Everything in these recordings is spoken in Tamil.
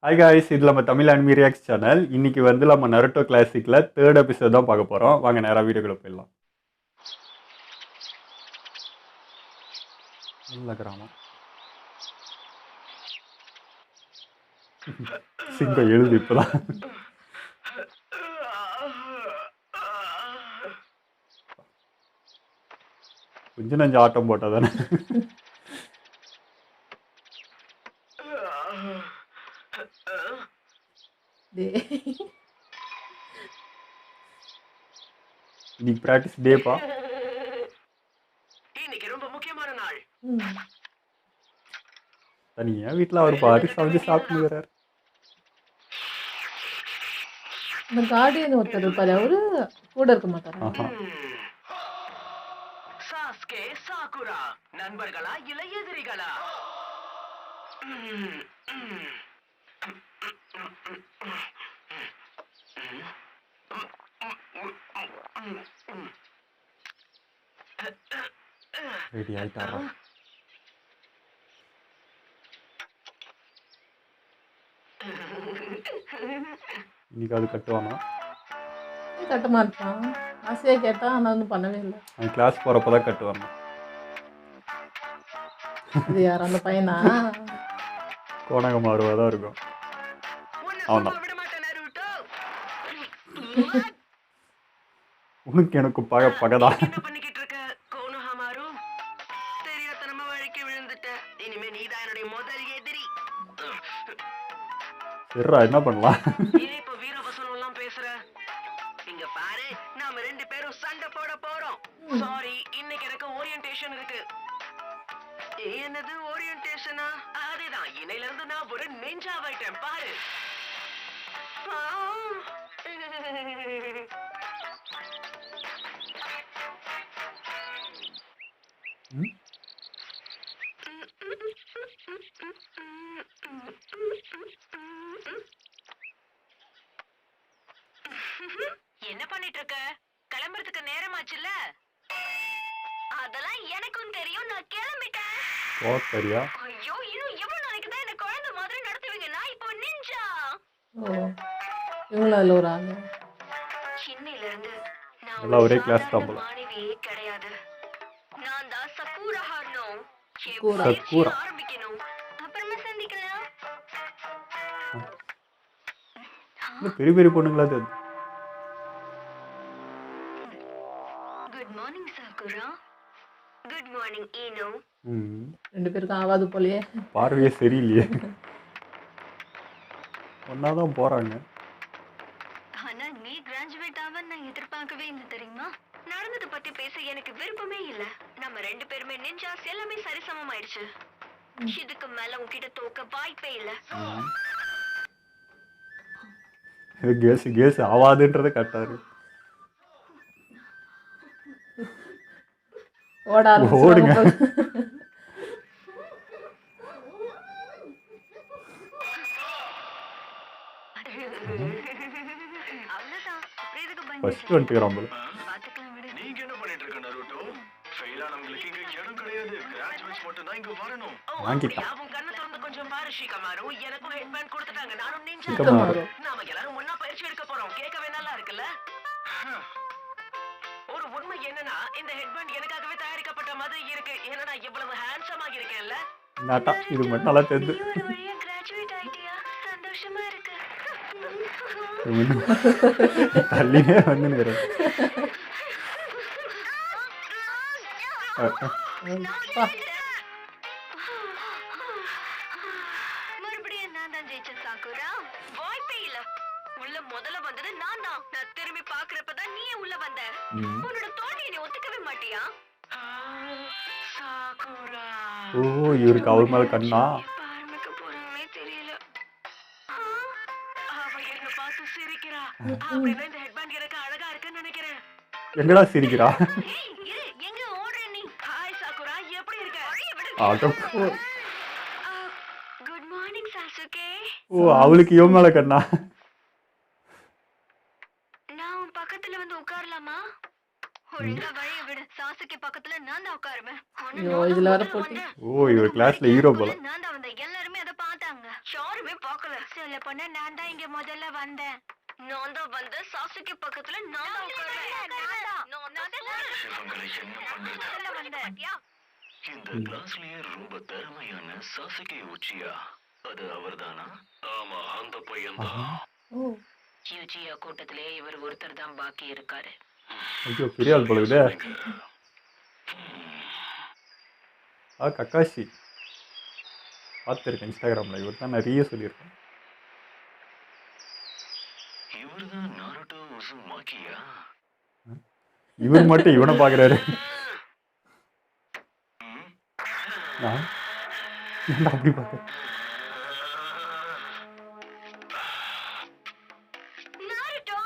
ஹாய் காய்ஸ், இது நம்ம தமிழ் அனிமி ரியாக்ஸ் சேனல். இன்னைக்கு வந்து நம்ம நருட்டோ கிளாசிக்ல தேர்ட் எபிசோட் தான் பார்க்க போறோம். வாங்க நேரா வீடியோக்குள்ள போயிடலாம். நல்ல கிராமம். சிங்கம் எழுது இப்பதான். கொஞ்சம் நஞ்சு ஆட்டம் போட்டா தானே. இன்னைக்கு பிராக்டிஸ் டேப்பா. இன்னைக்கு ரொம்ப முக்கியமான நாள். தனியா வீட்டில் அவர் பாரு சமைச்சு சாப்பிட்டு வர்றாரு. இந்த கார்டியன் ஒருத்தர் இருப்பாரு, அவரு கூட இருக்க மாட்டாரா? சாஸ்கே சாகுரா நண்பர்களா இல்ல எதிரிகளா? ரெடி ஆயிட்டாரா? இன்னைக்கு அது கட்டுவானா? கட்ட மாட்டான். ஆசையா கேட்டா ஆனா ஒன்றும் பண்ணவே இல்லை. அவன் கிளாஸ் போறப்பதான் கட்டுவானா? இது யார் அந்த பையனா? கோணகம் மாறுவாதான் இருக்கும். அவன்தான். உனக்கு எனக்கு பகதான். என்ன பண்ணிக்கிட்டு இருக்க கோனஹமாரு? தெரியாதனமா வழிக்கு விழுந்துட்ட. இனிமே நீதான் என்னுடைய முதல் எதிரி. சரிடா, என்ன பண்ணலாம்? ஏன் இப்ப வீரவசனம் எல்லாம் பேசுற? இங்க பாரு, நாம ரெண்டு பேரும் சண்டை போட போறோம். சாரி, இன்னைக்கு எனக்கு ஓரியன்டேஷன் இருக்கு. என்னது ஓரியன்டேஷனா? அதுதான், இன்னையில இருந்து நான் ஒரு நிஞ்சாவாயிட்டேன் பாரு. என்ன பண்ணிட்டு இருக்க? கிளம்புறதுக்கு நேரமாச்சுல்ல? அதெல்லாம் எனக்கும் தெரியும், நான் கிளம்பிட்டேன். ஓ சரியா? ஐயோ, இன்னும் எவ்வளவு நாளைக்கு தான் என்ன குழந்தை மாதிரி நடத்துவீங்க? நான் இப்போ நிஞ்சா. ஓ, இவங்கள அதில் ஒரு ஆளு. இன்னையில இருந்து நான் எல்லாம் ஒரே ஒரு கிளாஸ் தான் சாதாரண போல. மாணவியே கிடையாது. நான் தான் சக்கூரா ஹார்னோ. சக்கூரா. சக்கூரா. ஆரம்பிக்கணும். அப்புறமா சந்திக்கலாம். இல்ல, பெரிய பெரிய பொண்ணுங்களா தெரியுது. Good morning Sakura. Good morning Ino. ரெண்டு பேருக்கும் ஆவாது போலயே. பார்வையே சரியில்லையே. ஒன்னாதான் போறாங்க. ஆனா நீ கிராஜுவேட் ஆவ நான் எதிர்பார்க்கவே இல்லை தெரியுமா? நடந்தது பத்தி பேச எனக்கு விருப்பமே இல்ல. நம்ம ரெண்டு பேருமே நிஞ்சாஸ் எல்லாமே சரிசமமாயிடுச்சு. இதுக்கு மேல உன்கிட்ட தோக்க வாய்ப்பே இல்ல. கேஸ் ஆவாதுன்றதை கட்டாரு. ஓட ஓடுங்க. அவ்வளவுதான். அப்புறம் எதுக்கு ஃபர்ஸ்ட் வந்துக்கிறான் போல. பாத்துக்கலாம் விடு. நீங்க என்ன பண்ணிட்டு இருக்க நருட்டோ? ஃபெயில் ஆனவங்களுக்கு இங்க இடம் கிடையாது. கிராஜுவேட்ஸ் மட்டும் தான் இங்க வரணும். வாங்கிட்டான். அப்படியா? உன் கண்ணை திறந்து கொஞ்சம் பாரு ஷிகமாரு. எனக்கும் ஹெட்பேண்ட் கொடுத்துட்டாங்க. நானும் நிஞ்சா. ஷிகமாரு. நாம எல்லாரும் ஒண்ணா பயிற்சி எடுக்க போறோம். கேட்கவே நல்லா இருக்குல்ல? ஒரு உண்மை என்னன்னா, இந்த ஹெட்பேண்ட் எனக்காகவே தயாரிக்கப்பட்ட மாதிரி இருக்கு. ஏன்னா நான் இவ்வளவு ஹேண்ட்ஸமா இருக்கேன்ல. நாட்டா இது மட்டும் நல்லா தெரிஞ்சு. நீ ஒரு வழியா கிராஜுவேட் ஆயிட்டியா? சந்தோஷமா இருக்கு. தள்ளினே வந்து நிக்கிறேன். மறுபடியும் நான் தான் ஜெயிச்சேன் சாக்குரா. வாய்ப்பே இல்ல. உள்ள முதல்ல வந்தது நான் தான். நான் திரும்பி பாக்குறப்பதான் நீயே உள்ள வந்த. உன்னோட தோல்வியை நீ ஒத்துக்கவே மாட்டியா? சாக்குரா. ஓ, இவருக்கு அவர் மேல கண்ணா. எப்ப ஆரம்பிக்க போறோமே தெரியல. அவ என்ன பார்த்து சிரிக்கிறா. அப்படின்னா இந்த ஹெட்பேண்ட் எனக்கு அழகா இருக்குன்னு நினைக்கிறேன். எங்கடா சிரிக்கிறா? ஏய், இரு, எங்க ஓடுற நீ? ஹாய் சாக்குரா, எப்படி இருக்க? ஆட்டம். Good morning Sasuke. ஓ, அவளுக்கு இவன் மேல கண்ணா. நான் உன் பக்கத்துல வந்து உட்காரலாமா? ஒழுங்கா வழிய விடு. சாசுகே பக்கத்துல நான் தான் உட்காருவேன். ஆனா ஐயோ, நான் இதுல தான் வர முதல்ல போட்டி. வந்தேன். ஓ, இவர் கிளாஸ்ல ஹீரோ போல. நான் தான் வந்தேன். எல்லாருமே அதை பார்த்தாங்க. யாருமே பார்க்கல. சில பொண்ணு நான் தான் இங்க முதல்ல வந்தேன். நான் தான் வந்து சாசுகே பக்கத்துல நான் தான் உட்கார்றேன். இவங்களை என்ன பண்றது? முதல்ல வந்தேன். இந்த கிளாஸ்லயே ரொம்ப திறமையான சாசுகே உச்சியா, அது அவர்தானா? ஆமா, அந்த பையன்தான். ஓ யூஜியா கூட்டத்திலே இவர் ஒருத்தர் தான் பாக்கி இருக்காரு. ஐயோ பெரிய ஆள் போல இதே. கக்காஷி பார்த்துருக்கேன் இன்ஸ்டாகிராமில். இவர் தான் நிறைய சொல்லியிருக்கேன். இவர்தான் நாருட்டோ உசுமாக்கியா? இவர் மட்டும் இவனை பார்க்குறாரு. நான் ஏன்டா அப்படி பார்க்குறேன்? நாருட்டோ,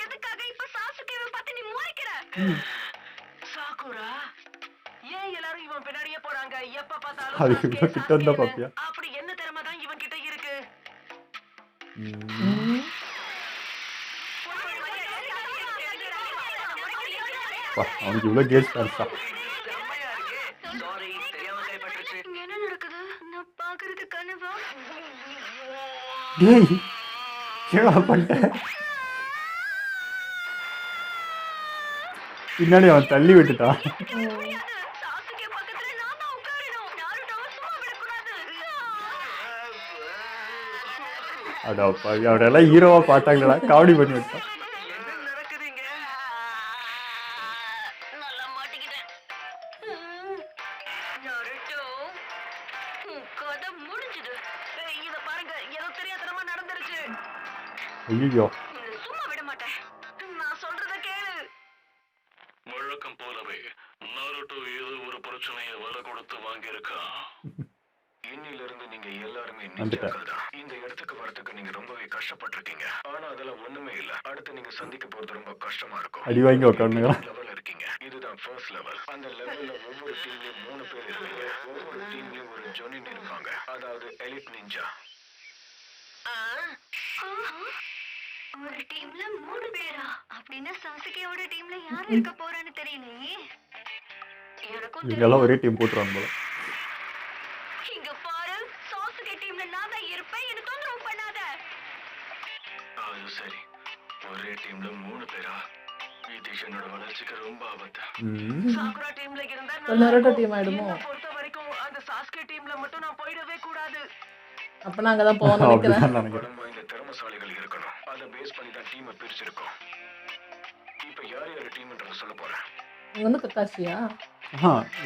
எதுக்காக இப்ப சாசுகேவை பார்த்து நீ முறைக்கிற? சாக்குரா ஏன் எல்லாரும் இவன் பின்னாடியே போறாங்க? எப்ப பார்த்தாலும் அது சாசுகே, இவ்வளோ கிட்ட இருந்தா சாசுகேன்னு. பார்ப்பியா? அப்படி என்ன திறமை தான் இவன் கிட்ட இருக்கு? அவனுக்கு இவ்வளோ கேஸ் கான்ஸா? செம்மையா இருக்கே. சாரி, தெரியாம கைப்பற்றுச்சு. என்ன நடக்குது? நான் பாக்குறது கனவா? டேய் ஏடா பண்ணிட்டேன்? பின்னாடி அவன் தள்ளி விட்டுட்டான். சாசுகே பக்கத்துல நான் தான் உட்காரணும். நாருட்டோவை சும்மா விடக்கூடாது. அடாப்பா அவரெல்லாம் ஹீரோவா பார்த்தாங்களா? காமெடி பண்ணி விட்டான். என்ன நடக்குதுங்க? நல்லா மாட்டிக்கிட்டேன். நாருட்டோ, உன் கதை முடிஞ்சது. ஏய், இத பாருங்க, ஏதோ தெரியாதனமா நடந்துருச்சு. ஐயோ உன்னை சும்மா விட மாட்டேன். நான் சொல்றத கேளு. வழக்கம் போலவே நாருட்டோ ஏதோ ஒரு பிரச்சனையை வர கொடுத்து வாங்கியிருக்கான். இன்னிலிருந்து நீங்க எல்லாருமே வந்துட்டேன். நிஜாக்கள் தான். இந்த இடத்துக்கு வரதுக்கு நீங்க ரொம்பவே கஷ்டப்பட்டிருக்கீங்க. ஆனா அதெல்லாம் ஒண்ணுமே இல்ல. அடுத்து நீங்க சந்திக்க போறது ரொம்ப கஷ்டமா இருக்கும். அடி வாங்கி உட்காந்துங்களா? லெவல் இருக்கீங்க. இதுதான் ஃபர்ஸ்ட் லெவல். அந்த லெவல்ல ஒவ்வொரு டீம்லயும் 3 பேர் இருப்பீங்க. ஒவ்வொரு டீம்லயும் ஒரு ஜொனின் இருப்பாங்க, அதாவது எலிட் நிஞ்சா. ஆ, ஒரு டீம்ல 3 பேரா? அப்படின்னா சாசுகேவோட டீம்ல யார் இருக்க போறான்னு தெரியலையே. எனக்கும் இவங்கெல்லாம் ஒரே டீம் போட்டுருவாங்க போல. இங்க பாரு, சாசுகே டீம்ல நான் தான் இருப்பேன். என்ன தொந்தரவு பண்ணாத. அது சரி, ஒரே டீம்ல 3 பேரா? இது என்னோட வளர்ச்சிக்கு ரொம்ப ஆபத்து. சாக்குரா டீம்ல இருந்தா ஒரு நருட்டோ டீம் ஆயிடுமோ? என்னை பொறுத்த வரைக்கும் அந்த சாஸ்கே டீம்ல மட்டும் நான் போயிடவே கூடாது. அப்ப நான் அங்கதான் போகணும்னு நினைக்கிறேன். அப்படிதான் நினைக்கிறேன். படம் வாய்ந்த திறமசாலிகள் இருக்கணும். அதை பேஸ் பண்ணி தான் டீமை பிரிச்சிருக்கோம். இப்ப யார் யார் டீம்ன்றத சொல்ல போறேன். இங்க வந்து கக்காஷியா?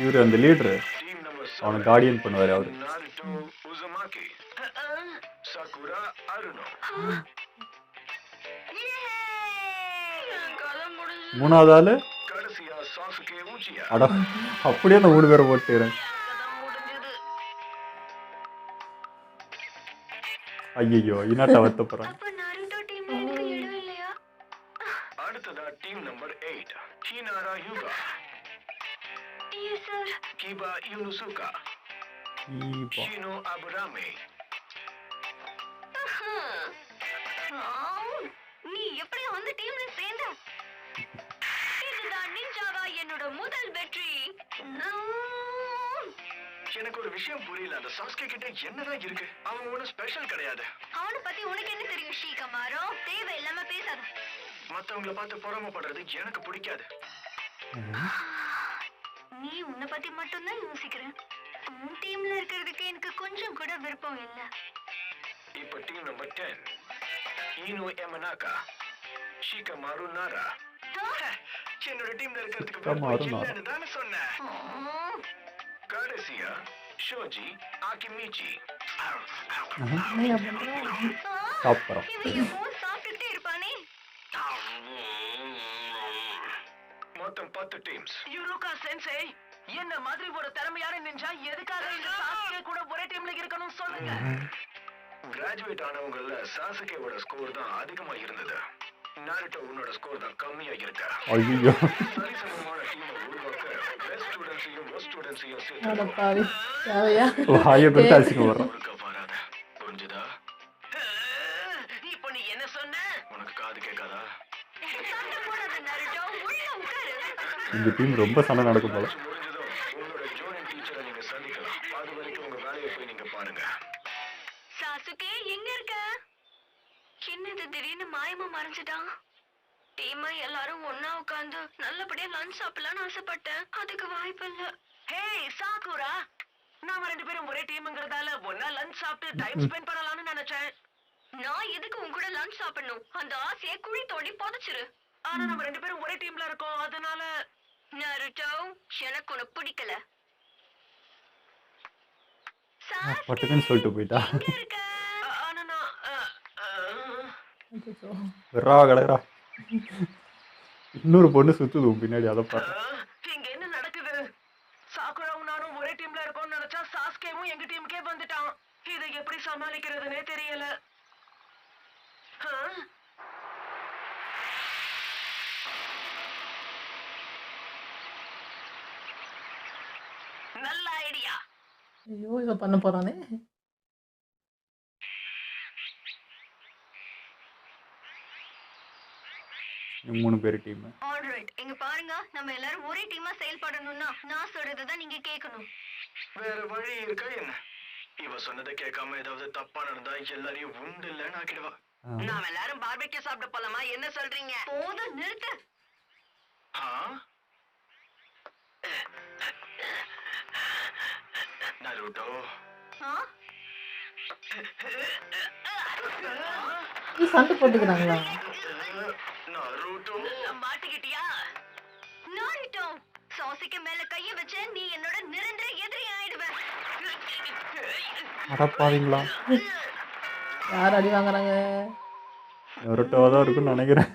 இவர் அந்த லீடரு டீம் நம்பர் அவனை கார்டியன் பண்ணுவார் அவரு. நாருட்டோ உசுமாக்கி, சாகுரா அருணோ. என் கதை முடிஞ்சு. மூணாவது ஆளு கடைசியா சாசுகே உச்சியா. அட அப்படியே அந்த 3 பேரை போட்டுறேன். அதான் முடிஞ்சது. ஐயோ இன்னாட்ட வருத்த போறான். அப்ப நாருட்டோ டீம்ல எனக்கு இடம் இல்லையா? அடுத்ததா டீம் நம்பர் 8, ஹினாரா யுகா, எஸ் சார். கிபா யுனுசுகா, ஷினோ அபுராமே. நீ எப்படி அந்த டீம்ல சேர்ந்த? இதுதான் நிஞ்சாவா என்னோட முதல் வெற்றி. எனக்கு ஒரு விஷயம் புரியல. அந்த சாஸ்கே கிட்ட என்னதான் இருக்கு? அவன் ஒன்னும் ஸ்பெஷல் கிடையாது. அவனை பத்தி உனக்கு என்ன தெரியும் ஸ்ரீகமாரோ? தேவையில்லாம பேசாத. மத்தவங்கள பார்த்து பொறாமப்படுறது எனக்கு பிடிக்காது. நீ உன்னை பத்தி மட்டும்தான் யோசிக்கிற. உன் டீம்ல இருக்கிறதுக்கு எனக்கு கொஞ்சம் கூட விருப்பம் இல்ல. இப்ப டீம் நம்பர் 10, ஈனோ எமனாகா, ஷிகமாரு நாரா. என்னோட டீம்ல இருக்கிறதுக்கு ஷிகமாரு விருப்பம் நாரா. இல்லைன்னு தானே சொன்னேன். கடைசியா ஷோஜி ஆகிமிச்சி. சாப்பிட்றோம். இவன் எப்பவும் சாப்பிட்டுட்டே இருப்பானே. மொத்தம் 10 டீம்ஸ். யுரோகா சென்சே, என்ன மாதிரி ஒரு திறமையான நிஞ்சா எதுக்காக இந்த சாஸ்கே கூட ஒரே டீம்ல இருக்கணும் சொல்லுங்க. கிராஜுவேட் ஆனவங்கல்ல சாசுகேவோட ஸ்கோர் தான் அதிகமா இருந்தது. நாருட்டோ உன்னோட ஸ்கோர் தான் கம்மியா இருக்கு. ஐயோ சரிசமமான டீமை உருவாக்க பெஸ்ட் ஸ்டூடண்ட்ஸையும் ஒஸ்ட் ஸ்டூடண்ட்ஸையும் சேர்த்து அடப்பாவி தேவையா? வாயை கொடுத்து அசிங்க வர்றான். ஒருக்கா வராத. புரிஞ்சுதா? இப்போ நீ என்ன சொன்ன? உனக்கு காது கேட்காதா? சண்டை போடாத நாருட்டோ, உள்ள உட்காரு. இந்த டீம் ரொம்ப சண்டை நடக்கும் போல. முடிஞ்சதும் உங்களோட ஜூனியர் டீச்சரை நீங்க சந்திக்கலாம். அது வரைக்கும் உங்க வேலையை போய் நீங்க பாருங்க. சாசுகே எங்க இருக்க? என்னது திடீர்னு மாயமா மறைஞ்சிட்டான்? டீமா எல்லாரும் ஒன்னா உட்கார்ந்து நல்லபடியா லஞ்ச் சாப்பிடலாம்னு ஆசைப்பட்டேன். அதுக்கு வாய்ப்பு இல்ல. ஹே சாக்குரா, நாம ரெண்டு பேரும் ஒரே டீம்ங்கிறதால ஒன்னா லஞ்ச் சாப்பிட்டு டைம் ஸ்பெண்ட் பண்ணலாம்னு நினைச்சேன். நான் எதுக்கு உன் கூட லஞ்ச் சாப்பிடணும்? அந்த ஆசையை குழி தோண்டி புதைச்சிரு. ஆனா நம்ம ரெண்டு பேரும் ஒரே டீம்ல இருக்கோம், அதனால நருட்டோ, எனக்கு உன்னை பிடிக்கல. பட்டுக்குன்னு சொல்லிட்டு போயிட்டா. எங்க இருக்க? ஆனா நான் அச்சச்சோ. வெறா கிடக்குறா. இன்னொரு பொண்ணு சுத்துது உன் பின்னாடி, அதை பாரு. இங்க என்ன நடக்குது? சாக்குராவும் நானும் ஒரே டீம்ல இருக்கோம்னு நினைச்சா சாஸ்கேவும் எங்க டீமுக்கே வந்துட்டான். இதை எப்படி சமாளிக்கிறதுனே தெரியல. ஆ? நல்ல ஐடியா. ஐயோ இதை பண்ண போறானே. மூணு பேர் டீம். ஆல்ரைட், இங்க பாருங்க, நம்ம எல்லாரும் ஒரே டீமா செயல்படணும்னா நான் சொல்றதுதான் நீங்க கேட்கணும். வேற வழி இருக்கா என்ன? இவ சொன்னதை கேட்காம ஏதாவது தப்பா நடந்தா எல்லாரையும் உண்டு இல்லைன்னு ஆக்கிடுவா. நாம எல்லாரும் பார்பிக்யூ சாப்பிட போலாமா? என்ன சொல்றீங்க? போதும், நிறுத்து. ஆ? நருட்டோ, ஆ? நீ சண்டை போட்டுக்கிறாங்களா? நருட்டோ. மாட்டிக்கிட்டியா? நாரிட்டோ, சாசிக்கு மேல கைய வச்ச நீ என்னோட நிரந்தர எதிரி ஆயிடுவ. அடப்பாவீங்களா? யார் அடி வாங்குறாங்க? நருட்டோவா தான் இருக்குன்னு நினைக்கிறேன்.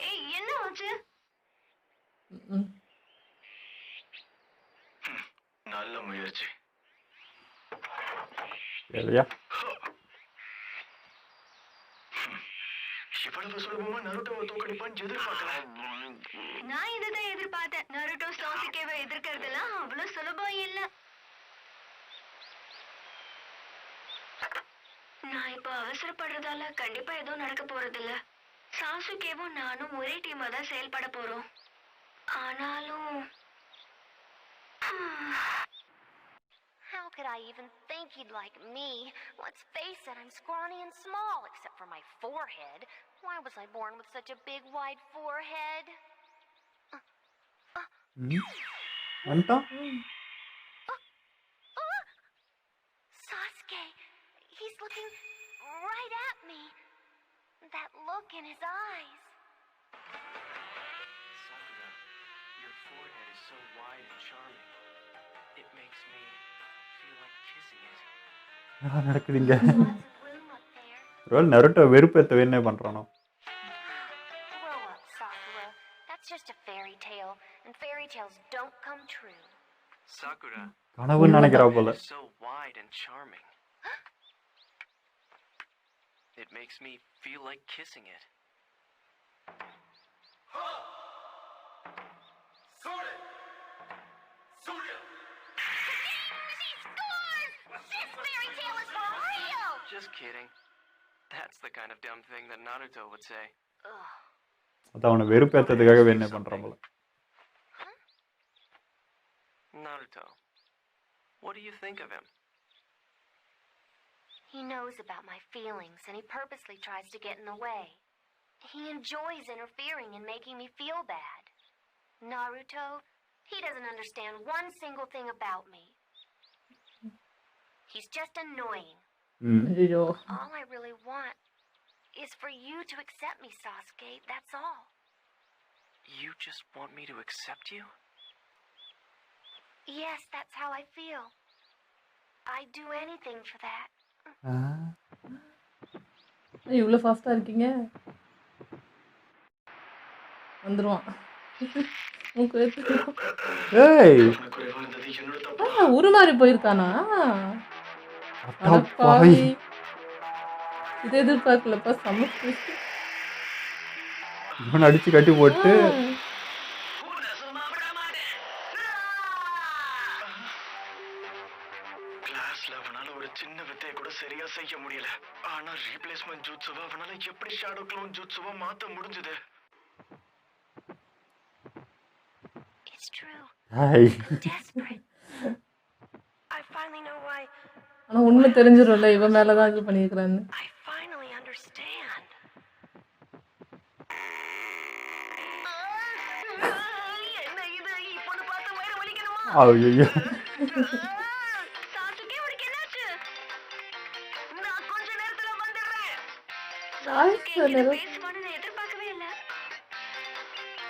ஏய், என்ன ஆச்சு? ம். நல்ல முயற்சி. சரியா? இவ்வளவு சுலபமா நருட்டோவை தோக்கடிப்பான்னு எதிர்பார்க்கல. நான் இதுதான் எதிர்பார்த்தேன். நருட்டோ சாசிக்கேவை எதிர்க்கிறதுலாம் அவ்வளவு சுலபம் இல்ல. நான் இப்ப அவசரப்படுறதால கண்டிப்பா எதுவும் நடக்க போறது இல்ல. சாசுகேவும் நானும் ஒரே டீமா தான் செயல்பட போறோம். ஆனாலும் How could I even think he'd like me? Let's face it, I'm scrawny and small, except for my forehead. Why was I born with such a big, wide forehead? வந்துட்டான். Sasuke, he's looking right at me. That look in his eyes. Sakura, your forehead is so wide and charming. It makes me feel like kissing it. என்ன நடக்குதுங்க? Lots of room up there. ஒருவேளை நருட்டோ வெறுப்பேத்த என்ன பண்றானோ? Grow up, Sakura. That's just a fairy tale, and fairy tales don't come true. Sakura, கனவுன்னு நினைக்கிறா போல. is so wide and charming. It makes me feel like kissing it. She scores! This fairy tale is for real! Just kidding. That's the kind of dumb thing that Naruto would say. Ugh. அதான் அவனை வெறுப்பேற்றதுக்காக என்ன பண்றான் போல. Naruto, what do you think of him? He knows about my feelings, and he purposely tries to get in the way. He enjoys interfering and making me feel bad. Naruto, he doesn't understand one single thing about me. He's just annoying. ஐயோ. All I really want is for you to accept me, Sasuke. That's all. You just want me to accept you? Yes, that's how I feel. I'd do anything for that. இவ்வளோ ஃபாஸ்ட்டாக இருக்கீங்க. வந்துடுவான். ஏய் குறைவா இருந்தது என்னோட தப்பு. உருமாறி போயிருக்கானா? அடப்பாவி. அடப்பாவி. இதை எதிர்பார்க்கலப்பா. செம்ம twist. இவனை அடிச்சு கட்டி போட்டு உன்னை சும்மா விட மாட்டேன். கிளாஸ்ல அவனால ஒரு சின்ன வித்தையை கூட சரியா செய்ய முடியல. ஆனா ரீப்ளேஸ்மெண்ட் ஜூட்சுவை அவனால எப்படி ஷேடோ க்ளோன் ஜூட்சுவை மாத்த முடிஞ்சது? It's true. ஏய் Desperate. I finally know why. ஆனால் உண்மை தெரிஞ்சிடும்ல இவன் மேலே தான் இது பண்ணியிருக்கிறான்னு. I finally understand. ஐயோ சாசுகே உனக்கு என்னாச்சு? நான் கொஞ்ச நேரத்துல வந்துடுறேன். சாசுகே என்கிட்ட நேரம். பேசுவான்னு நான் எதிர்பார்க்கவே இல்ல.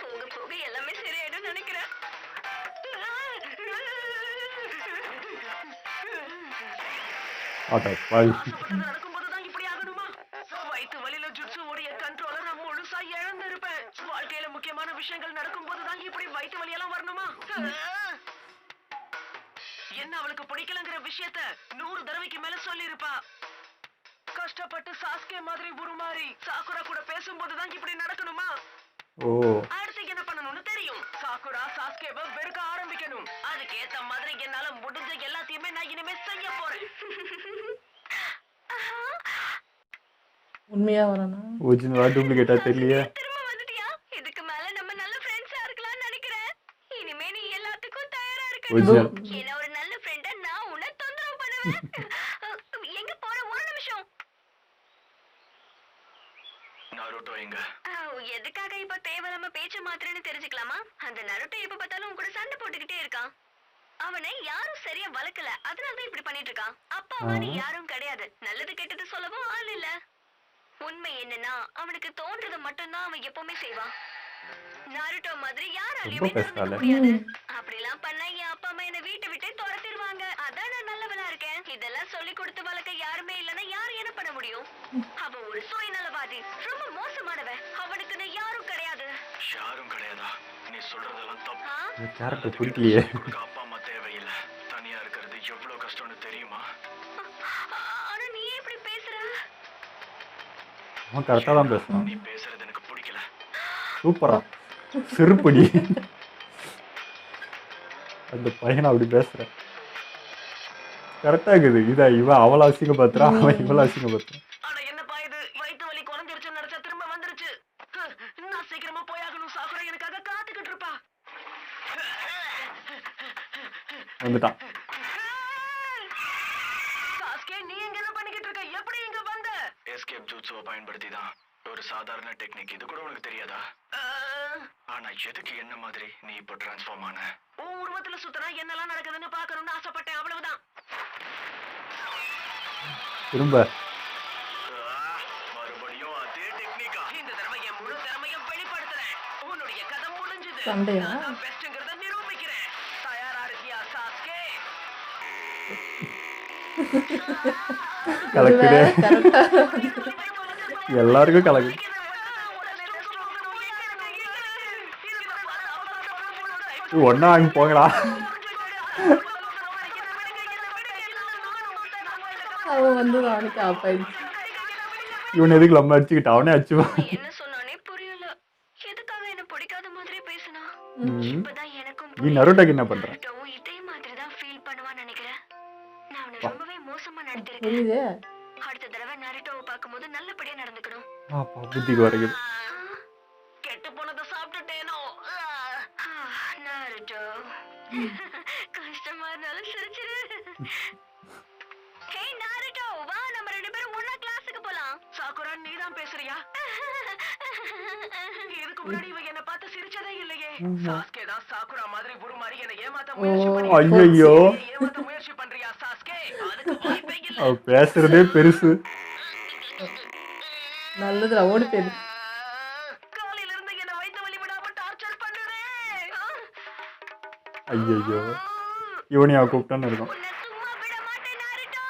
போக போக எல்லாமே சரியாயிடும் நினைக்கிறேன். அட பாவி பக்கத்துல நடக்கும்போதுதான் இப்படி ஆகணுமா? வயித்து வலியில ஜுட்சு உடைய கண்ட்ரோல நான் முழுசா இழந்திருப்பேன். வாழ்க்கையில முக்கியமான விஷயங்கள் நடக்கும்போதுதான் இப்படி வயித்து வலியெல்லாம் வரணுமா? என்ன அவளுக்கு பிடிக்கலங்கிற விஷயத்த 100 தடவைக்கு மேல சொல்லிருப்பா. கஷ்டப்பட்டு சாஸ்கே மாதிரி உருமாறி சாக்குரா கூட பேசும்போதுதான் இப்படி நடக்கணுமா? ஓ அடுத்து என்ன பண்ணணும்னு தெரியும். சாக்குரா சாஸ்கேவை வெறுக்க ஆரம்பிக்கணும். அதுக்கேத்த மாதிரி என்னால முடிஞ்ச எல்லாத்தையுமே நான் இனிமே செய்ய போறேன். உண்மையா வரனா? ஒரிஜினலா டூப்ளிகேட்டா தெரியலையே. திரும்ப வந்துட்டியா? இதுக்கு மேல நம்ம நல்ல ஃப்ரெண்ட்ஸா இருக்கலாம்னு நினைக்கிறேன். இனிமே நீ எல்லாத்துக்கும் தயாரா இருக்கணும். ஒரிஜினல் என்ன ஒரு நல்ல ஃப்ரெண்டா நான் உன்னை தொந்தரவு பண்ணுவேன். எங்க போற? ஒரு நிமிஷம். நாருட்டோ எங்க? எதுக்காக இப்ப தேவையில்லாம பேச்சு மாத்திரன்னு தெரிஞ்சுக்கலாமா? அந்த நருட்டோ எப்ப பார்த்தாலும் உன் கூட சண்டை போட்டுக்கிட்டே இருக்கான். அவனை யாரும் சரியா வளர்க்கல, அதனாலதான் இப்படி பண்ணிட்டு இருக்கான். அப்பா மாதிரி யாரும் கிடையாது, நல்லது கெட்டது சொல்லவும் ஆள் இல்ல. உண்மை என்னன்னா அவனுக்கு தோன்றது மட்டும்தான் அவன் எப்பவுமே செய்வான். நாருட்டோ மாதிரி யாராலையுமே ரொம்ப நடந்துக்க பேசாத. முடியாது. அப்படிலாம் பண்ணா என் அப்பா அம்மா என்ன வீட்டை விட்டே துரத்திடுவாங்க. அதான் நான் நல்லவனா இருக்கேன். இதெல்லாம் சொல்லி கொடுத்து வளர்க்க யாருமே இல்லைன்னா யாரு என்ன பண்ண முடியும்? அவன் ஒரு சுயநலவாதி, ரொம்ப மோசமானவன். அவனுக்குன்னு யாரும் கிடையாது. யாரும் கிடையாதா? நீ சொல்றதெல்லாம் தப்பு. ஆ? இந்த கேரக்டர் பிடிக்கலையே. உனக்கு அப்பா அம்மா தேவையில்லை. தனியா இருக்கிறது எவ்வளவு கஷ்டம்னு தெரியுமா? ஆனா நீ ஏன் இப்படி பேசுற? அவன் கரெக்டாக தான் பேசுறான். நீ பேசுறது எனக்கு பிடிக்கல. சூப்பரா சிறுபடி அந்த பையனை அப்படி பேசுறேன். கரெக்டா இருக்குது. இவன் அவளை அசிங்கப்படுத்துறான், அவன் இவளை அசிங்கப்படுத்துறான். அட என்னப்பா இது? வயித்து வலி குறைஞ்சிருச்சுன்னு நினைச்சா திரும்ப வந்துருச்சு. நான் சீக்கிரமா போயாகணும். சாக்குரா எனக்காக காத்துக்கிட்டு இருப்பா. வந்துட்டான். சாஸ்கே, நீ எங்க என்ன பண்ணிக்கிட்டு இருக்க? எப்படி இங்க வந்த? எஸ்கேப் ஜூட்ஸுவை பயன்படுத்தி தான். ஒரு சாதாரண டெக்னிக். இது கூட உனக்கு தெரியாதா? ஆனா எதுக்கு என்ன மாதிரி நீ இப்போ டிரான்ஸ்ஃபார்ம் ஆன? உன் உருவத்துல சுத்தனா என்னெல்லாம் நடக்குதுன்னு பாக்கணும்னு ஆசைப்பட்டேன், அவ்வளவுதான். திரும்ப மறுபடியும் அதே டெக்னிக்கா? இந்த தடவை என் முழு திறமையும் வெளிப்படுத்துறேன். உன்னுடைய கதை முடிஞ்சது. சண்டையா? நான் பெஸ்ட்ங்கறத நிரூபிக்கிறேன். தயாரா இருக்கியா சாஸ்கே? கலக்குதே. கரெக்டா எல்லாருக்கும் கலக்கு. ஒன்னா வாங்கி போங்கடா. அவன் வந்து அவனுக்கு ஆப்பாயிடுச்சு. இவன் எதுக்கு நம்ம அடிச்சுக்கிட்ட? அவனே அடிச்சுவான். அவன் என்ன சொன்னானே புரியல. எதுக்காக என்ன பிடிக்காத மாதிரி பேசினா? இப்பதான் எனக்கும் நீ நருட்டோக்கு என்ன பண்ற? நருட்டோவும் இதே மாதிரி தான் ஃபீல் பண்ணுவான்னு நினைக்கிறேன். நான் அவனை ரொம்பவே மோசமா நடத்திருக்கேன். புரியுதே. அடுத்த தடவை நருட்டோவை பார்க்கும்போது நல்லபடியா நடந்துக்கணும். அப்பா புத்திக்கு வரைக்குது. கெட்டு போனதை சாப்பிட்டுட்டேனோ? நாருட்டோ கஷ்டமா இருந்தாலும் சிரிச்சிரு. ஹே நாருட்டோ, வா நம்ம 2 பேரும் ஒண்ணா கிளாஸுக்கு போலாம். சாக்குரா, நீதான் பேசுறியா? இதுக்கு முன்னாடி இவ என்ன பார்த்து சிரிச்சதே இல்லையே. சாஸ்கே தான் சாக்குரா மாதிரி உருமாறி என்ன ஏமாத்த முயற்சி பண்ணி. ஐயோ ஏமாத்த முயற்சி பண்றியா சாஸ்கே? அதுக்கு வாய்ப்பே இல்ல. அவ பேசுறதே பெருசு. நல்லதுடா, ஓடி போயிரு. காலையில இருந்து என்ன வயித்து வலி விடாம டார்ச்சர் பண்ணுதே. ஐயோ இவனையா கூப்பிட்டான்னு இருக்கும். உன்னை சும்மா விட மாட்டேன் நாருட்டோ.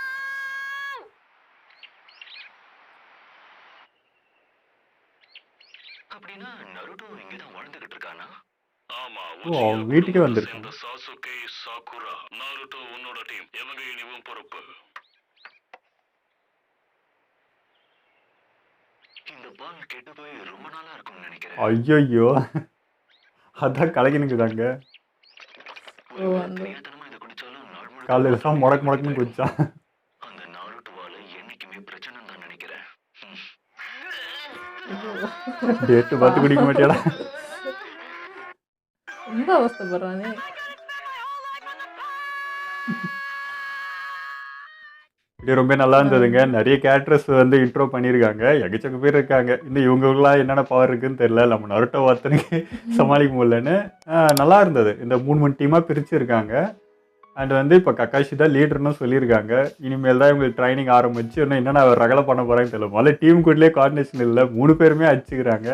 அப்படின்னா நருட்டோ இங்கதான் வாழ்ந்துகிட்டு இருக்கானா? ஆமா, ஓ அவன் வீட்டுக்கே வந்திருக்கான். இந்த சாசுகே, சாக்குரா, நாருட்டோ உன்னோட டீம். எவங்க இனிவும் பொறுப்பு. இந்த பால் கெட்டு போய் ரொம்ப நாளா இருக்கும்னு நினைக்கிறேன். ஐயோ அதான் கலக்கினுக்குதாங்க. ஓ, அந்த தெரியாதனமா இதை குடிச்சாலும் நாள் முழுக்க காலையில தான் முடக்குன்னு குடிச்சான். அந்த நாருட்டோவால என்னைக்குமே பிரச்சனை தான் நினைக்கிறேன். டேட்டு பார்த்து குடிக்க மாட்டியாடா? ரொம்ப அவஸ்தைப்படுறானே. இது ரொம்ப நல்லா இருந்ததுங்க. நிறைய கேரக்டர்ஸ் வந்து இன்ட்ரோ பண்ணியிருக்காங்க. எக்கச்சக்க பேர் இருக்காங்க. இன்னும் இவங்களுக்குலாம் என்னென்ன பவர் இருக்குன்னு தெரியல. நம்ம நருட்டோ ஒருத்தனுக்கு சமாளிக்க முடியலன்னு. நல்லா இருந்தது. இந்த 3 டீமாக பிரிச்சிருக்காங்க. அண்ட் வந்து இப்போ கக்காஷி தான் லீடர்னு சொல்லியிருக்காங்க. இனிமேல் தான் இவங்களுக்கு ட்ரைனிங் ஆரம்பிச்சு இன்னும் என்னென்ன ரகலை பண்ண போகிறாங்கன்னு தெரியல. முதல்ல டீம் கூடலேயே கோஆர்டினேஷன் இல்லை. 3 பேருமே அடிச்சுக்கிறாங்க.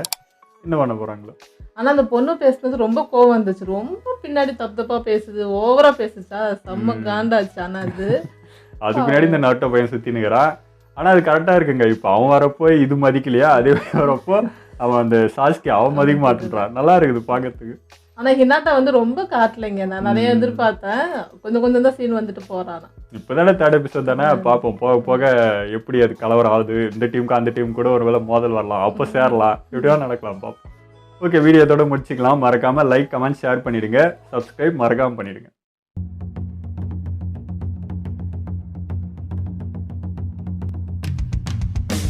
என்ன பண்ண போகிறாங்களோ. ஆனா அந்த பொண்ணு பேசுனது ரொம்ப கோவம் வந்துச்சு. ரொம்ப பின்னாடி தப்பு பேசுது, ஓவரா பேசுச்சா, செம்ம காண்டாச்சு. ஆனா அதுக்கு பின்னாடி இந்த நருட்டோ பையன் சுற்றி நிற்கிறான். ஆனால் அது கரெக்டாக இருக்குங்க. இப்போ அவன் வரப்போ இது மதிக்கலையா, அதே வரப்போ அவன் அந்த சாஸ்கி அவன் மதிக்க மாட்டேன்றான். நல்லா இருக்குது பார்க்கறதுக்கு. ஆனா ஹினாட்டா வந்து ரொம்ப காட்டலைங்க. நான் நிறைய எதிர்பார்த்தேன். கொஞ்சம் தான் சீன் வந்துட்டு போறானா. இப்போதானே தேர்ட் எபிசோட் தானே, பார்ப்போம். போக போக எப்படி அது கலவரம் ஆகுது. இந்த டீமுக்கு அந்த டீம் கூட ஒரு வேளை மோதல் வரலாம், அப்போ சேரலாம், எப்படியா நடக்கலாம் பார்ப்போம். ஓகே, வீடியோத்தோட முடிச்சுக்கலாம். மறக்காமல் லைக், கமெண்ட், ஷேர் பண்ணிடுங்க. சப்ஸ்கிரைப் மறக்காமல் பண்ணிடுங்க.